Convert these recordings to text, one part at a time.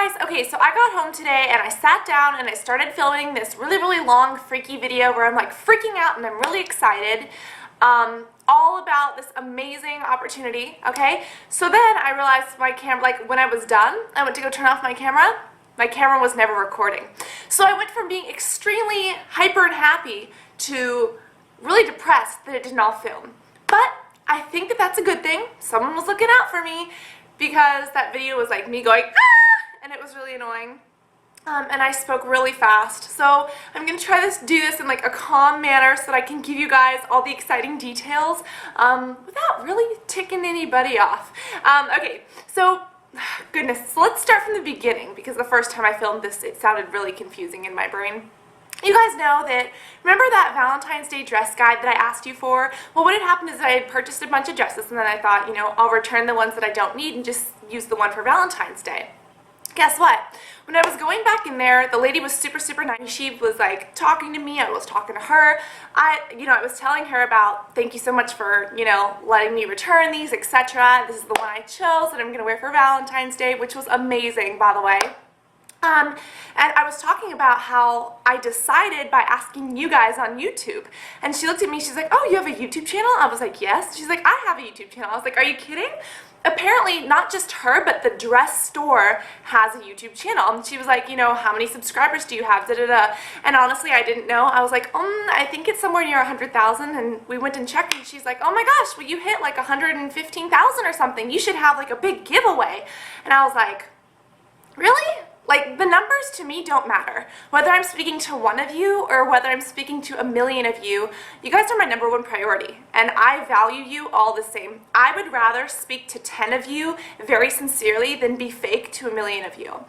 guys, okay, so I got home today and I sat down and I started filming this really long freaky video where I'm like freaking out and I'm really excited all about this amazing opportunity, okay? So then I realized my camera, like when I was done, I went to go turn off my camera was never recording. So I went from being extremely hyper and happy to really depressed that it didn't all film. But I think that that's a good thing. Someone was looking out for me because that video was like me going, ah! And it was really annoying. And I spoke really fast. So I'm going to try to do this in like a calm manner so that I can give you guys all the exciting details without really ticking anybody off. Okay, so goodness, so let's start from the beginning because the first time I filmed this it sounded really confusing in my brain. You guys know that, remember that Valentine's Day dress guide that I asked you for? Well, what had happened is I had purchased a bunch of dresses and then I thought, you know, I'll return the ones that I don't need and just use the one for Valentine's Day. Guess what? When I was going back in there, the lady was super nice. She was like talking to me, I was talking to her. I was telling her about thank you so much for, letting me return these, etc. This is the one I chose that I'm going to wear for Valentine's Day, which was amazing, by the way. And I was talking about how I decided by asking you guys on YouTube. And she looked at me, she's like, oh, you have a YouTube channel? I was like, yes. She's like, I have a YouTube channel. I was like, are you kidding? Apparently, not just her, but the dress store has a YouTube channel. And she was like, how many subscribers do you have? And honestly, I didn't know. I was like, I think it's somewhere near 100,000. And we went and checked, and she's like, oh my gosh, well, you hit like 115,000 or something. You should have like a big giveaway. And I was like, really? Like, the numbers to me don't matter. Whether I'm speaking to one of you or whether I'm speaking to a million of you, you guys are my #1 priority, and I value you all the same. I would rather speak to 10 of you very sincerely than be fake to a million of you.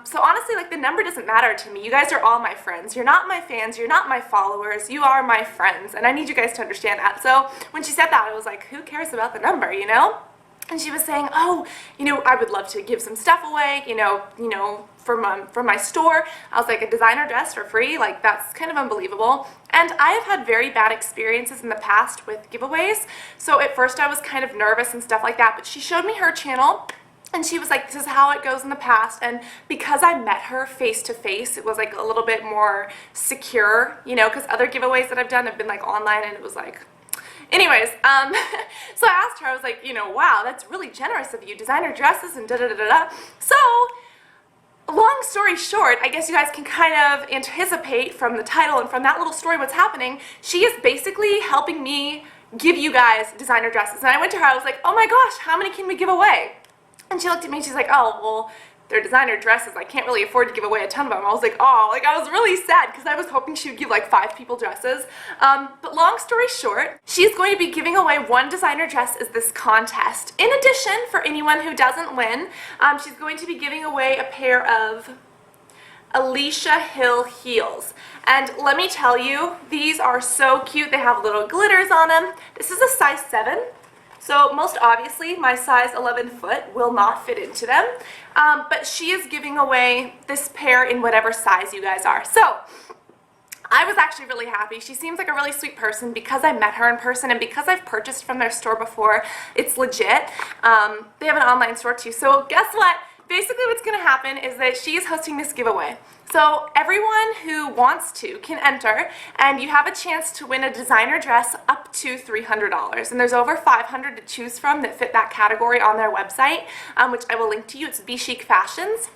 So honestly, like, the number doesn't matter to me. You guys are all my friends. You're not my fans. You're not my followers. You are my friends, and I need you guys to understand that. So when she said that, I was like, who cares about the number, And she was saying, oh, I would love to give some stuff away, from my store. I was like, a designer dress for free? Like, that's kind of unbelievable. And I have had very bad experiences in the past with giveaways. So at first I was kind of nervous and stuff like that, but she showed me her channel. And she was like, this is how it goes in the past. And because I met her face to face, it was like a little bit more secure, because other giveaways that I've done have been like online and it was like, anyways, so I asked her, I was like, wow, that's really generous of you, designer dresses and da-da-da-da-da. So, long story short, I guess you guys can kind of anticipate from the title and from that little story what's happening. She is basically helping me give you guys designer dresses. And I went to her, I was like, oh my gosh, how many can we give away? And she looked at me and she's like, oh, well, they're designer dresses. I can't really afford to give away a ton of them. I was like, oh, like I was really sad because I was hoping she would give like 5 people dresses. But long story short, she's going to be giving away one designer dress as this contest. In addition, for anyone who doesn't win, she's going to be giving away a pair of Alicia Hill heels. And let me tell you, these are so cute. They have little glitters on them. This is a size 7. So most obviously, my size 11 foot will not fit into them, but she is giving away this pair in whatever size you guys are. So I was actually really happy. She seems like a really sweet person because I met her in person and because I've purchased from their store before. It's legit. They have an online store too. So guess what? Basically what's going to happen is that she is hosting this giveaway. So everyone who wants to can enter, and you have a chance to win a designer dress up to $300. And there's over 500 to choose from that fit that category on their website, which I will link to you. It's BchicFashions.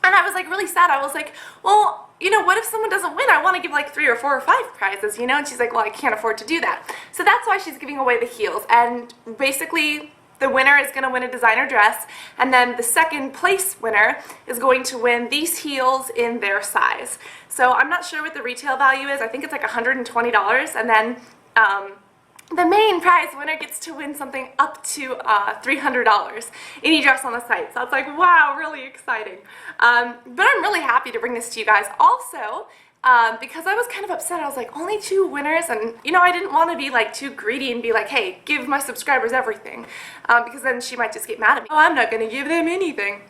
And I was like really sad. I was like, well, what if someone doesn't win? I want to give like 3 or 4 or 5 prizes, And she's like, well, I can't afford to do that. So that's why she's giving away the heels. And basically, the winner is going to win a designer dress, and then the second place winner is going to win these heels in their size. So I'm not sure what the retail value is. I think it's like $120, and then the main prize winner gets to win something up to $300, any dress on the site. So it's like, wow, really exciting. But I'm really happy to bring this to you guys. Also, because I was kind of upset. I was like, only 2 winners, and I didn't want to be like too greedy and be like, hey, give my subscribers everything, because then she might just get mad at me. Oh, I'm not going to give them anything.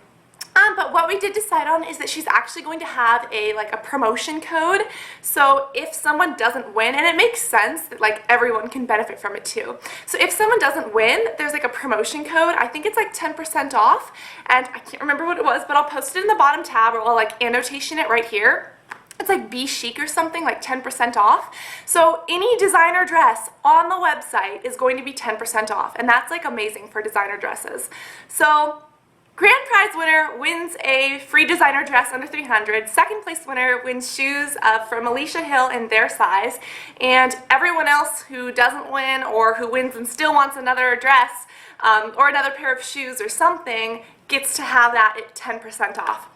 But But what we did decide on is that she's actually going to have a promotion code. So if someone doesn't win, and it makes sense that like everyone can benefit from it too. So if someone doesn't win, there's like a promotion code. I think it's like 10% off, and I can't remember what it was, but I'll post it in the bottom tab, or I'll like annotation it right here. It's like Be Chic or something, like 10% off. So any designer dress on the website is going to be 10% off, and that's like amazing for designer dresses. So grand prize winner wins a free designer dress under $300. Second place winner wins shoes from Alicia Hill in their size, and everyone else who doesn't win or who wins and still wants another dress or another pair of shoes or something gets to have that at 10% off.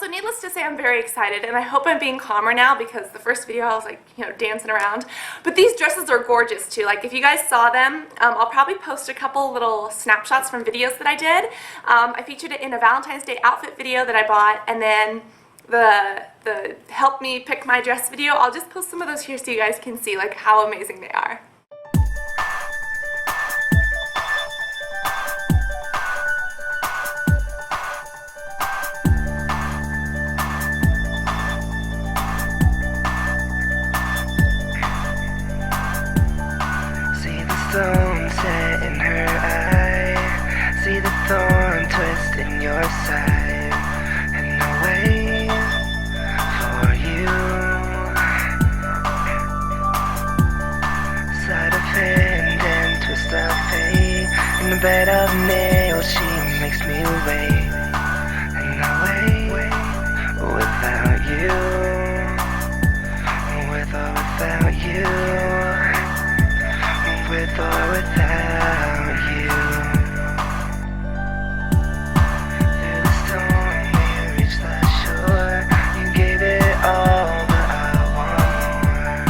So needless to say, I'm very excited, and I hope I'm being calmer now, because the first video I was like, you know, dancing around. But these dresses are gorgeous too. Like, if you guys saw them, I'll probably post a couple little snapshots from videos that I did. I featured it in a Valentine's Day outfit video that I bought, and then the help me pick my dress video. I'll just post some of those here so you guys can see like how amazing they are. Stone set in her eye, see the thorn twist in your side, and I'll wait for you. Sleight of hand and twist of fate, in the bed of nails she makes me wait, and I'll wait without you, with or without you. With or without you. Through the storm we reached the shore. You gave it all, but I want more.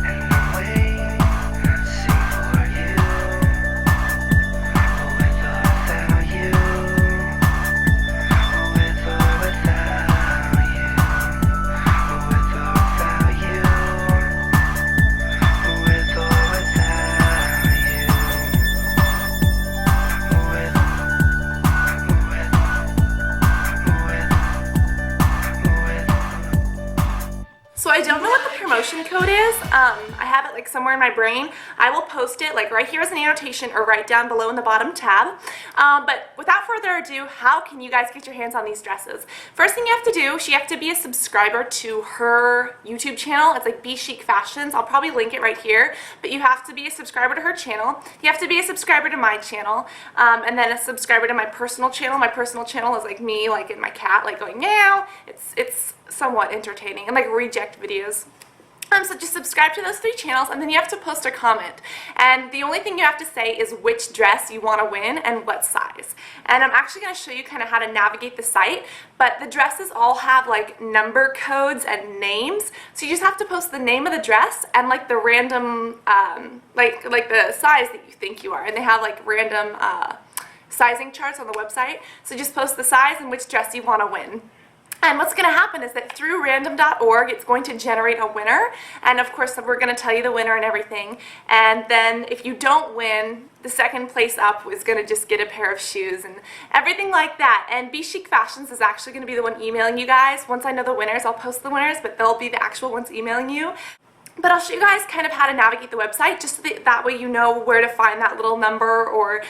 And I'm waiting to sing for you. With or without you. With or without you. With or without you. With or without. So I don't know what the promotion code is. I have it like somewhere in my brain. I will post it like right here as an annotation, or right down below in the bottom tab. But without further ado, how can you guys get your hands on these dresses? First thing you have to do, you have to be a subscriber to her YouTube channel. It's like BchicFashions. I'll probably link it right here. But you have to be a subscriber to her channel. You have to be a subscriber to my channel. And then a subscriber to my personal channel. My personal channel is like me, like in my cat, like going meow. It's somewhat entertaining, and like reject videos. So just subscribe to those 3 channels, and then you have to post a comment. And the only thing you have to say is which dress you want to win and what size. And I'm actually going to show you kind of how to navigate the site, but the dresses all have like number codes and names. So you just have to post the name of the dress and like the random, like the size that you think you are. And they have like random sizing charts on the website. So just post the size and which dress you want to win. And what's going to happen is that through random.org, it's going to generate a winner. And of course, we're going to tell you the winner and everything. And then if you don't win, the second place up is going to just get a pair of shoes and everything like that. And BchicFashions is actually going to be the one emailing you guys. Once I know the winners, I'll post the winners, but they'll be the actual ones emailing you. But I'll show you guys kind of how to navigate the website, just so that way you know where to find that little number or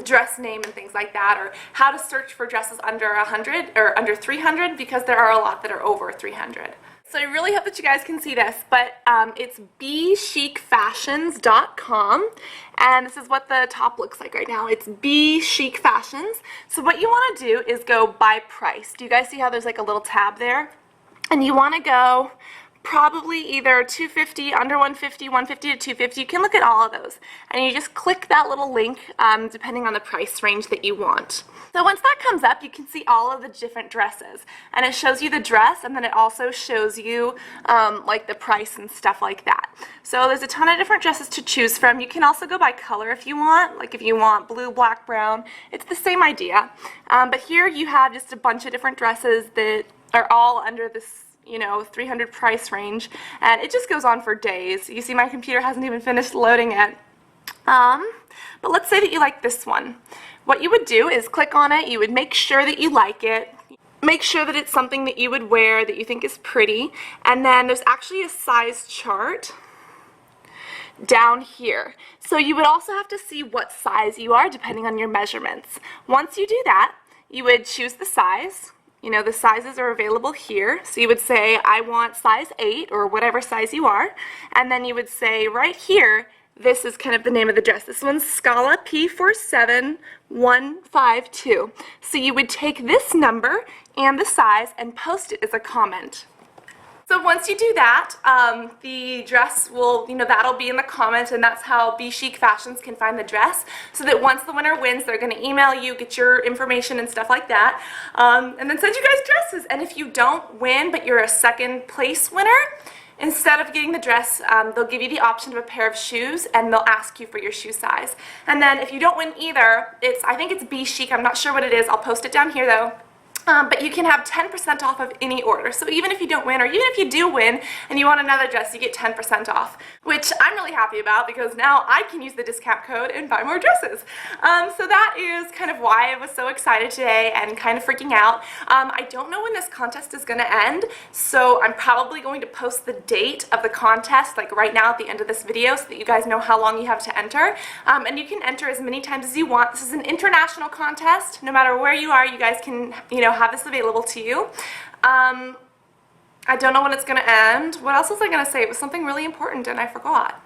dress name and things like that, or how to search for dresses under 100 or under 300, because there are a lot that are over 300. So I really hope that you guys can see this, but it's BchicFashions.com, and this is what the top looks like right now. It's BchicFashions. So what you want to do is go by price. Do you guys see how there's like a little tab there? And you want to go probably either 250, under 150, 150 to 250. You can look at all of those, and you just click that little link depending on the price range that you want. So once that comes up, you can see all of the different dresses, and it shows you the dress, and then it also shows you like the price and stuff like that. So there's a ton of different dresses to choose from. You can also go by color if you want, like if you want blue, black, brown. It's the same idea, but here you have just a bunch of different dresses that are all under this, you know, 300 price range, and it just goes on for days. You see my computer hasn't even finished loading yet. But let's say that you like this one. What you would do is click on it, you would make sure that you like it, make sure that it's something that you would wear that you think is pretty. And then there's actually a size chart down here. So you would also have to see what size you are depending on your measurements. Once you do that, you would choose the size. You know, the sizes are available here. So you would say, I want size 8 or whatever size you are. And then you would say right here, this is kind of the name of the dress. This one's Scala P47152. So you would take this number and the size and post it as a comment. So once you do that, the dress will, that'll be in the comment, and that's how BchicFashions can find the dress, so that once the winner wins, they're going to email you, get your information and stuff like that, and then send you guys dresses. And if you don't win, but you're a second place winner, instead of getting the dress, they'll give you the option of a pair of shoes, and they'll ask you for your shoe size. And then if you don't win either, I think it's BChic, I'm not sure what it is, I'll post it down here though. But you can have 10% off of any order. So even if you don't win, or even if you do win and you want another dress, you get 10% off, which I'm really happy about because now I can use the discount code and buy more dresses. So that is kind of why I was so excited today and kind of freaking out. I don't know when this contest is going to end, so I'm probably going to post the date of the contest like right now at the end of this video so that you guys know how long you have to enter. And you can enter as many times as you want. This is an international contest. No matter where you are, you guys can, have this available to you. I don't know when it's going to end. What else was I going to say? It was something really important and I forgot.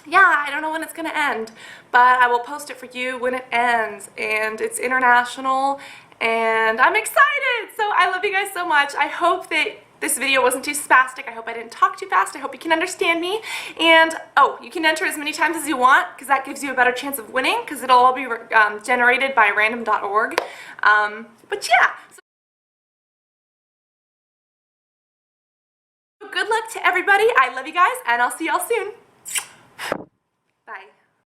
Yeah, I don't know when it's going to end, but I will post it for you when it ends, and it's international, and I'm excited! So I love you guys so much. I hope that this video wasn't too spastic. I hope I didn't talk too fast. I hope you can understand me. And, you can enter as many times as you want because that gives you a better chance of winning because it'll all be generated by random.org. But yeah. So good luck to everybody. I love you guys, and I'll see y'all soon.